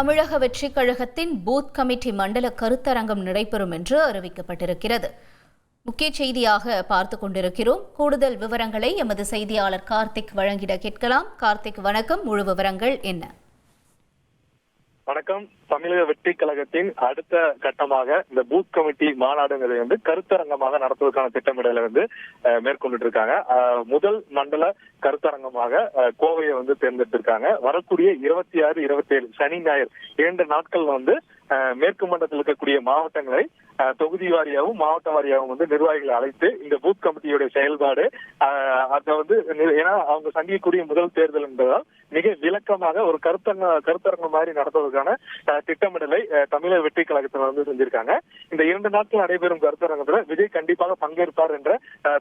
தமிழக வெற்றிக் கழகத்தின் பூத் கமிட்டி மண்டல கருத்தரங்கம் நடைபெறும் என்று அறிவிக்கப்பட்டிருக்கிறது. முக்கிய செய்தியாக பார்த்துக் கொண்டிருக்கிறோம். கூடுதல் விவரங்களை எமது செய்தியாளர் கார்த்திக் வழங்கிட கேட்கலாம். கார்த்திக், வணக்கம். முழு விவரங்கள் என்ன? வணக்கம். தமிழக வெற்றிக் கழகத்தின் அடுத்த கட்டமாக இந்த பூத் கமிட்டி மாநாடுங்கிறது கருத்தரங்கமாக நடத்துவதற்கான திட்டமிடலை மேற்கொண்டுட்டு இருக்காங்க. முதல் மண்டல கருத்தரங்கமாக கோவையை தேர்ந்தெடுத்திருக்காங்க. வரக்கூடிய 26, 27 சனி ஞாயிறு 2 நாட்கள்ல மேற்கு மண்டலத்தில் இருக்கக்கூடிய மாவட்டங்களை தொகுதி வாரியாகவும் மாவட்ட வாரியாகவும் நிர்வாகிகளை அழைத்து இந்த பூத் கமிட்டியுடைய செயல்பாடு அதை ஏன்னா அவங்க சந்திக்கக்கூடிய முதல் தேர்தல் என்பதால் மிக விளக்கமாக ஒரு கருத்தரங்கம் மாதிரி நடத்துவதற்கான திட்டமிடலை தமிழக வெற்றி கழகத்தில் செஞ்சிருக்காங்க. இந்த 2 நாட்கள் நடைபெறும் கருத்தரங்கத்துல விஜய் கண்டிப்பாக பங்கேற்பார் என்ற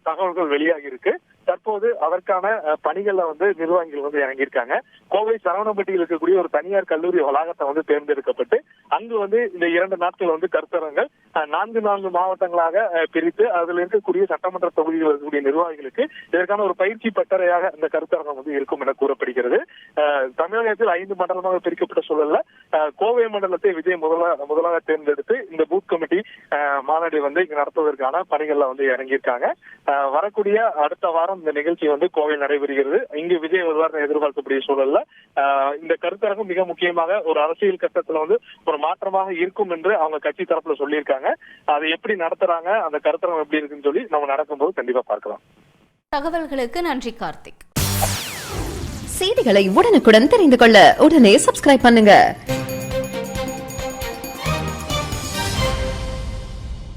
தகவல்கள் வெளியாகி இருக்கு. தற்போது அதற்கான பணிகள்ல நிர்வாகிகள் இறங்கியிருக்காங்க. கோவை சரவணம்பட்டியில் இருக்கக்கூடிய ஒரு தனியார் கல்லூரி வளாகத்தை தேர்ந்தெடுக்கப்பட்டு அங்கு இந்த 2 நாட்கள் கருத்தரங்கள் 4 மாவட்டங்களாக பிரித்து அதில் இருக்கக்கூடிய சட்டமன்ற தொகுதிகள் இருக்கக்கூடிய நிர்வாகிகளுக்கு இதற்கான ஒரு பயிற்சி பட்டறையாக இந்த கருத்தரங்கம் இருக்கும் என கூறப்படுகிறது. தமிழகத்தில் 5 மண்டலமாக பிரிக்கப்பட்ட சூழல்ல கோவை மண்டலத்தை விஜய் முதலாக தேர்ந்தெடுத்து இந்த பூத் கமிட்டி மாநாடு இங்க நடத்துவதற்கான பணிகள்ல இறங்கியிருக்காங்க. வரக்கூடிய அடுத்த வாரம் இந்த நிகழ்ச்சி கோவையில் நடைபெறுகிறது. இங்கு விஜய் வருவார் எதிர்பார்க்கக்கூடிய சூழல்ல இந்த கருத்தரங்கம் மிக முக்கியமாக ஒரு அரசியல் கட்டத்துல ஒரு மாற்றமாக இருக்கும் என்று அவங்க கட்சி தரப்புல சொல்லியிருக்காங்க. அதை எப்படி நடத்துறாங்க, அந்த கருத்தரங்கம் எப்படி இருக்குன்னு சொல்லி நம்ம நடக்கும்போது கண்டிப்பா பார்க்கலாம். தகவல்களுக்கு நன்றி கார்த்திக். செய்திகளை உடனுக்குடன் தெரிந்து கொள்ள உடனே சப்ஸ்கிரைப் பண்ணுங்க.